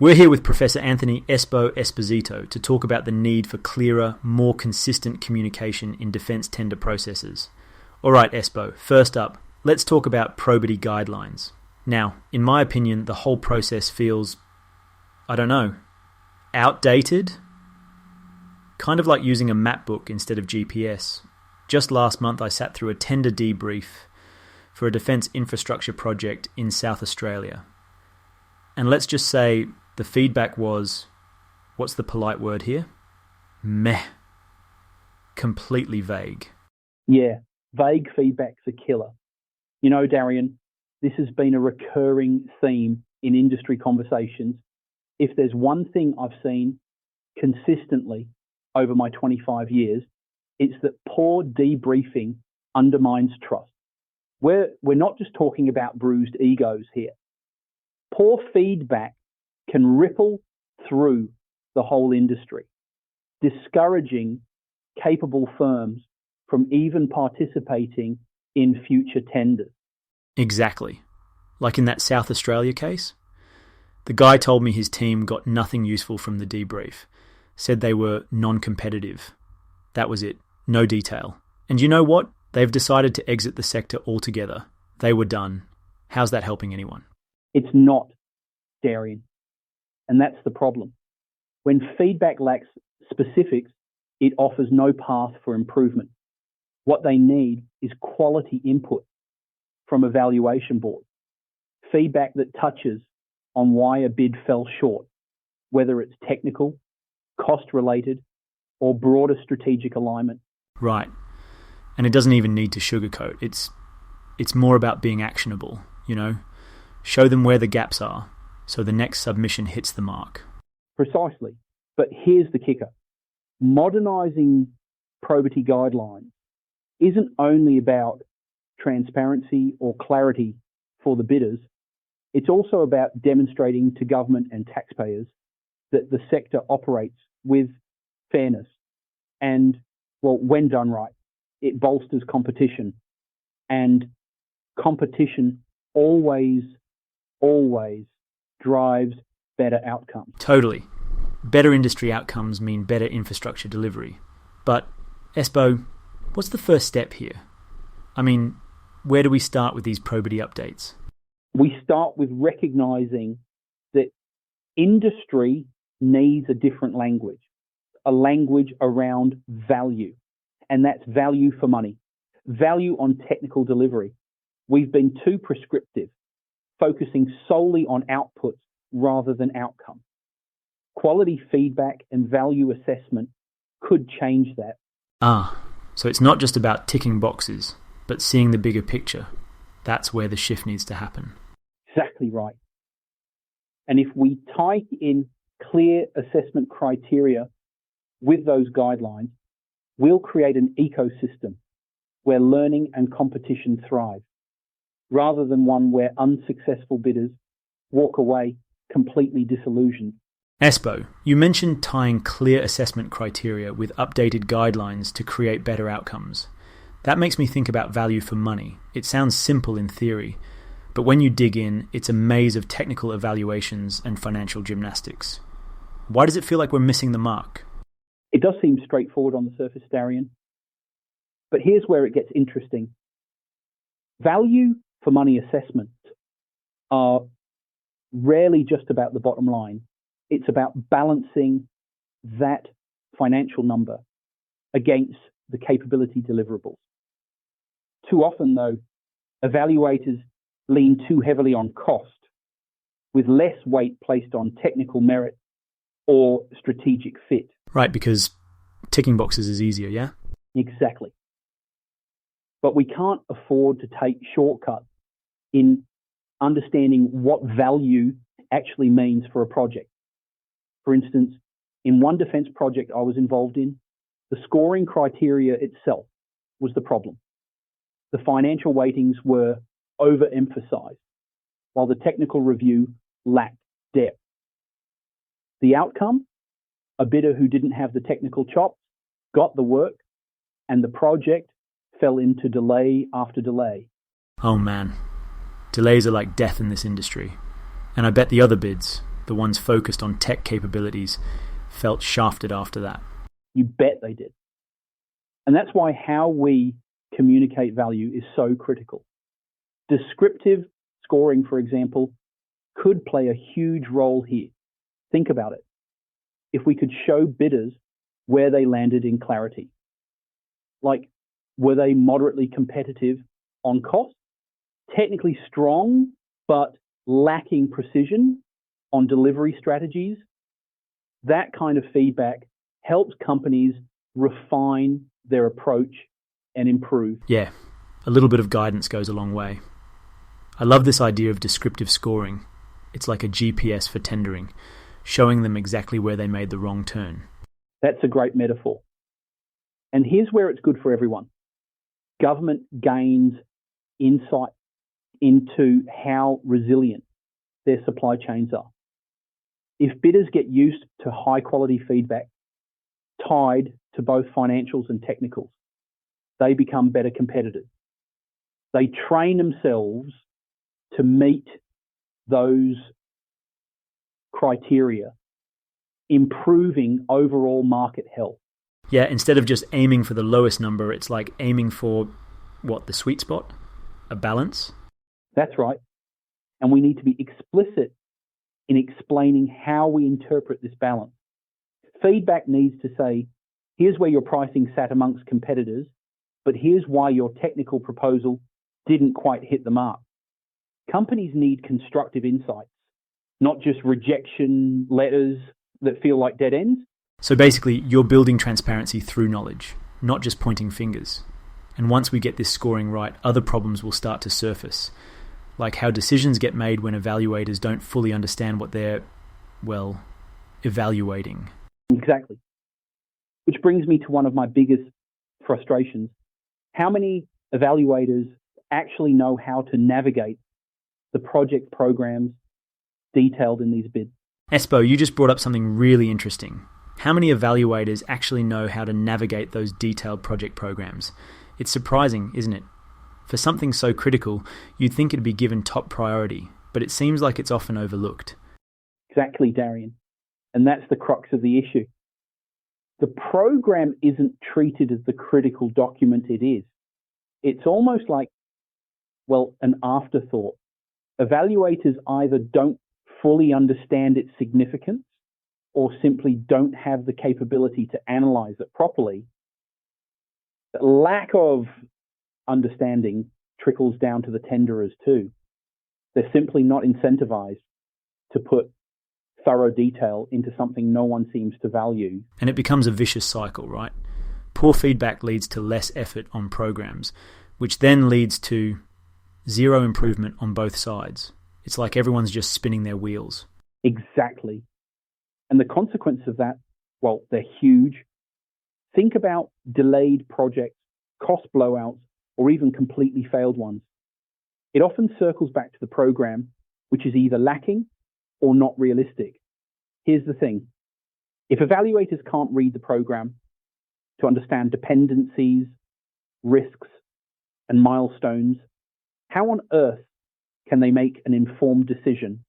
We're here with Professor Anthony Esposito to talk about the need for clearer, more consistent communication in defence tender processes. All right, Espo, first up, let's talk about probity guidelines. Now, in my opinion, the whole process feels, outdated? Kind of like using a map book instead of GPS. Just last month I sat through a tender debrief for a defence infrastructure project in South Australia. And let's just say the feedback was, what's the polite word here? Meh. Completely vague. Yeah, vague feedback's a killer. You know, Darian, this has been a recurring theme in industry conversations. If there's one thing I've seen consistently over my 25 years, it's that poor debriefing undermines trust. We're not just talking about bruised egos here. Poor feedback can ripple through the whole industry, discouraging capable firms from even participating in future tenders. Exactly. Like in that South Australia case? The guy told me his team got nothing useful from the debrief, said they were non-competitive. That was it. No detail. And you know what? They've decided to exit the sector altogether. They were done. How's that helping anyone? It's not, Darian. And that's the problem. When feedback lacks specifics, it offers no path for improvement. What they need is quality input from evaluation boards. Feedback that touches on why a bid fell short, whether it's technical, cost-related, or broader strategic alignment. Right. And it doesn't even need to sugarcoat. It's more about being actionable, you know? Show them where the gaps are, so the next submission hits the mark. Precisely. But here's the kicker. Modernising probity guidelines isn't only about transparency or clarity for the bidders. It's also about demonstrating to government and taxpayers that the sector operates with fairness. And, well, when done right, it bolsters competition. And competition always drives better outcomes. Totally. Better industry outcomes mean better infrastructure delivery. But, Espo, what's the first step here? I mean, where do we start with these probity updates? We start with recognising that industry needs a different language, a language around value, and that's value for money, value on technical delivery. We've been too prescriptive, focusing solely on outputs rather than outcomes. Quality feedback and value assessment could change that. So it's not just about ticking boxes, but seeing the bigger picture. That's where the shift needs to happen. Exactly right. And if we tie in clear assessment criteria with those guidelines, we'll create an ecosystem where learning and competition thrive, rather than one where unsuccessful bidders walk away completely disillusioned. Espo, you mentioned tying clear assessment criteria with updated guidelines to create better outcomes. That makes me think about value for money. It sounds simple in theory, but when you dig in, it's a maze of technical evaluations and financial gymnastics. Why does it feel like we're missing the mark? It does seem straightforward on the surface, Darian. But here's where it gets interesting. Value for money assessments are rarely just about the bottom line. It's about balancing that financial number against the capability deliverables. Too often, though, evaluators lean too heavily on cost, with less weight placed on technical merit or strategic fit. Right, because ticking boxes is easier, yeah? Exactly. But we can't afford to take shortcuts in understanding what value actually means for a project. For instance, in one defence project I was involved in, the scoring criteria itself was the problem. The financial weightings were overemphasised, while the technical review lacked depth. The outcome? A bidder who didn't have the technical chops got the work, and the project fell into delay after delay. Oh man, delays are like death in this industry. And I bet the other bids, the ones focused on tech capabilities, felt shafted after that. You bet they did. And that's why how we communicate value is so critical. Descriptive scoring, for example, could play a huge role here. Think about it. If we could show bidders where they landed in clarity, like were they moderately competitive on cost, technically strong, but lacking precision on delivery strategies, that kind of feedback helps companies refine their approach and improve. Yeah, a little bit of guidance goes a long way. I love this idea of descriptive scoring. It's like a GPS for tendering, showing them exactly where they made the wrong turn. That's a great metaphor. And here's where it's good for everyone. Government gains insight into how resilient their supply chains are. If bidders get used to high quality feedback tied to both financials and technicals, they become better competitors. They train themselves to meet those criteria, improving overall market health. Yeah, instead of just aiming for the lowest number, it's like aiming for, the sweet spot? A balance? That's right. And we need to be explicit in explaining how we interpret this balance. Feedback needs to say, here's where your pricing sat amongst competitors, but here's why your technical proposal didn't quite hit the mark. Companies need constructive insights, not just rejection letters that feel like dead ends. So basically, you're building transparency through knowledge, not just pointing fingers. And once we get this scoring right, other problems will start to surface, like how decisions get made when evaluators don't fully understand what they're, evaluating. Exactly. Which brings me to one of my biggest frustrations. How many evaluators actually know how to navigate the project programs detailed in these bids? Espo, you just brought up something really interesting. How many evaluators actually know how to navigate those detailed project programs? It's surprising, isn't it? For something so critical, you'd think it'd be given top priority, but it seems like it's often overlooked. Exactly, Darian. And that's the crux of the issue. The program isn't treated as the critical document it is. It's almost like, an afterthought. Evaluators either don't fully understand its significance or simply don't have the capability to analyze it properly. The lack of understanding trickles down to the tenderers too. They're simply not incentivized to put thorough detail into something no one seems to value. And it becomes a vicious cycle, right? Poor feedback leads to less effort on programs, which then leads to zero improvement on both sides. It's like everyone's just spinning their wheels. Exactly. And the consequence of that, they're huge. Think about delayed projects, cost blowouts, or even completely failed ones. It often circles back to the program, which is either lacking or not realistic. Here's the thing. If evaluators can't read the program to understand dependencies, risks, and milestones, how on earth can they make an informed decision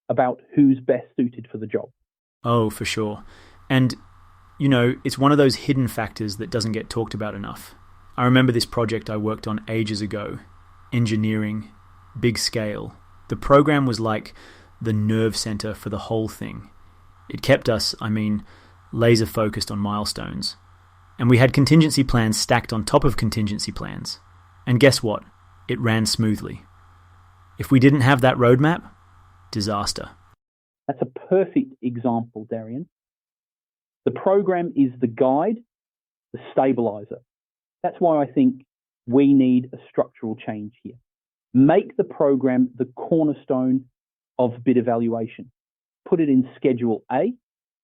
about who's best suited for the job? Oh, for sure. And, it's one of those hidden factors that doesn't get talked about enough. I remember this project I worked on ages ago. Engineering, big scale. The program was like the nerve center for the whole thing. It kept us, laser focused on milestones. And we had contingency plans stacked on top of contingency plans. And guess what? It ran smoothly. If we didn't have that roadmap, disaster. That's a perfect example, Darian. The program is the guide, the stabilizer. That's why I think we need a structural change here. Make the program the cornerstone of bid evaluation. Put it in Schedule A,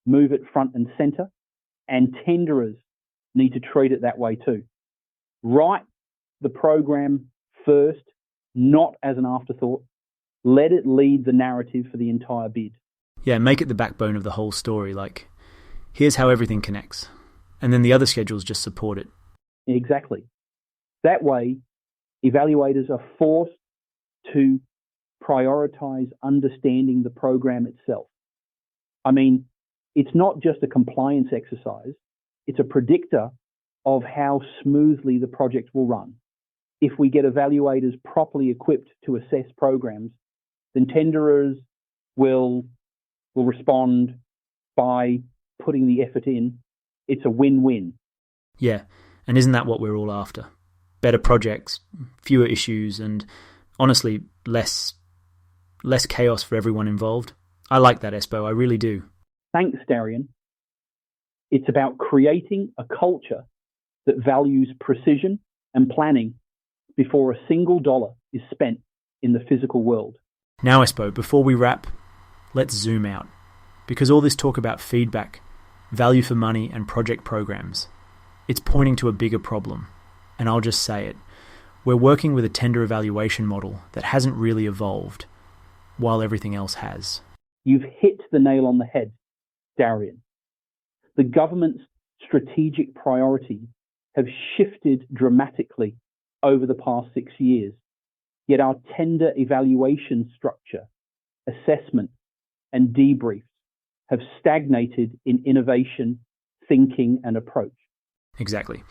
move it front and center, and tenderers need to treat it that way too. Write the program first, not as an afterthought. Let it lead the narrative for the entire bid. Yeah, make it the backbone of the whole story. Like, here's how everything connects. And then the other schedules just support it. Exactly. That way, evaluators are forced to prioritize understanding the program itself. I mean, it's not just a compliance exercise, it's a predictor of how smoothly the project will run. If we get evaluators properly equipped to assess programs, then tenderers will respond by putting the effort in. It's a win-win. Yeah, and isn't that what we're all after? Better projects, fewer issues, and honestly, less chaos for everyone involved. I like that, Espo, I really do. Thanks, Darian. It's about creating a culture that values precision and planning before a single dollar is spent in the physical world. Now, Espo, before we wrap, let's zoom out. Because all this talk about feedback, value for money, and project programs, it's pointing to a bigger problem. And I'll just say it. We're working with a tender evaluation model that hasn't really evolved, while everything else has. You've hit the nail on the head, Darian. The government's strategic priorities have shifted dramatically over the past 6 years, yet our tender evaluation structure, assessment, and debriefs have stagnated in innovation, thinking, and approach. Exactly.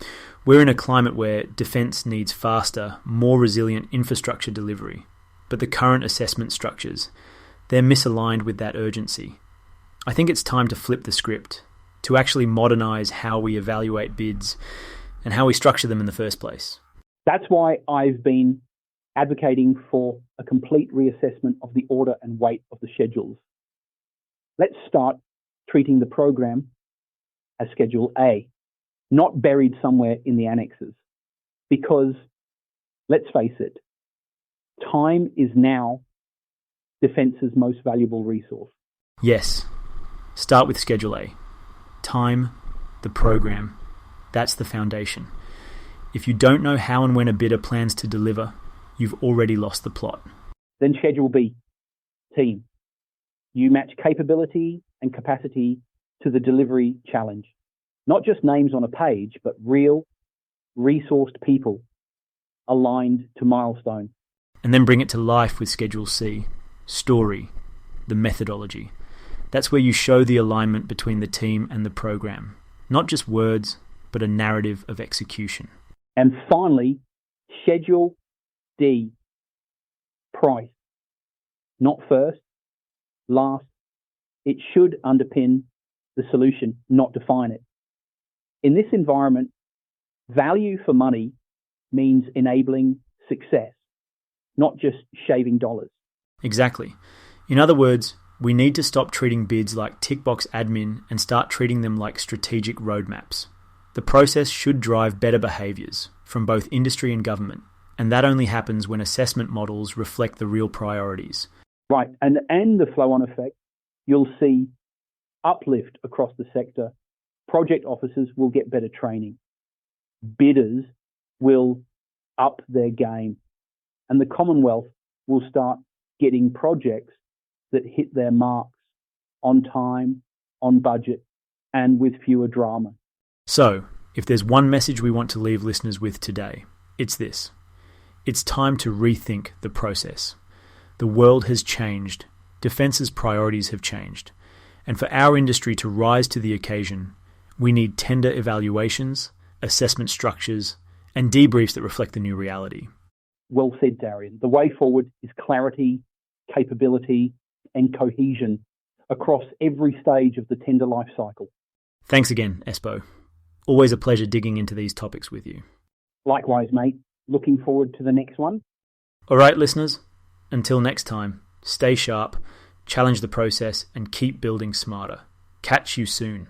We're in a climate where defence needs faster, more resilient infrastructure delivery, but the current assessment structures, they're misaligned with that urgency. I think it's time to flip the script, to actually modernise how we evaluate bids and how we structure them in the first place. That's why I've been advocating for a complete reassessment of the order and weight of the schedules. Let's start treating the program as Schedule A, not buried somewhere in the annexes. Because, let's face it, time is now Defence's most valuable resource. Yes. Start with Schedule A. Time, the program, that's the foundation. If you don't know how and when a bidder plans to deliver, you've already lost the plot. Then Schedule B, team. You match capability and capacity to the delivery challenge. Not just names on a page, but real, resourced people aligned to milestone. And then bring it to life with Schedule C, story, the methodology. That's where you show the alignment between the team and the program. Not just words, but a narrative of execution. And finally, Schedule D, price. Not first, last. It should underpin the solution, not define it. In this environment, value for money means enabling success, not just shaving dollars. Exactly. In other words, we need to stop treating bids like tick box admin and start treating them like strategic roadmaps. The process should drive better behaviours from both industry and government, and that only happens when assessment models reflect the real priorities. Right, and the flow-on effect, you'll see uplift across the sector. Project officers will get better training. Bidders will up their game. And the Commonwealth will start getting projects that hit their marks on time, on budget, and with fewer drama. So, if there's one message we want to leave listeners with today, it's this. It's time to rethink the process. The world has changed. Defence's priorities have changed. And for our industry to rise to the occasion, we need tender evaluations, assessment structures, and debriefs that reflect the new reality. Well said, Darian. The way forward is clarity, capability, and cohesion across every stage of the tender life cycle. Thanks again, Espo. Always a pleasure digging into these topics with you. Likewise, mate. Looking forward to the next one. All right, listeners. Until next time, stay sharp, challenge the process, and keep building smarter. Catch you soon.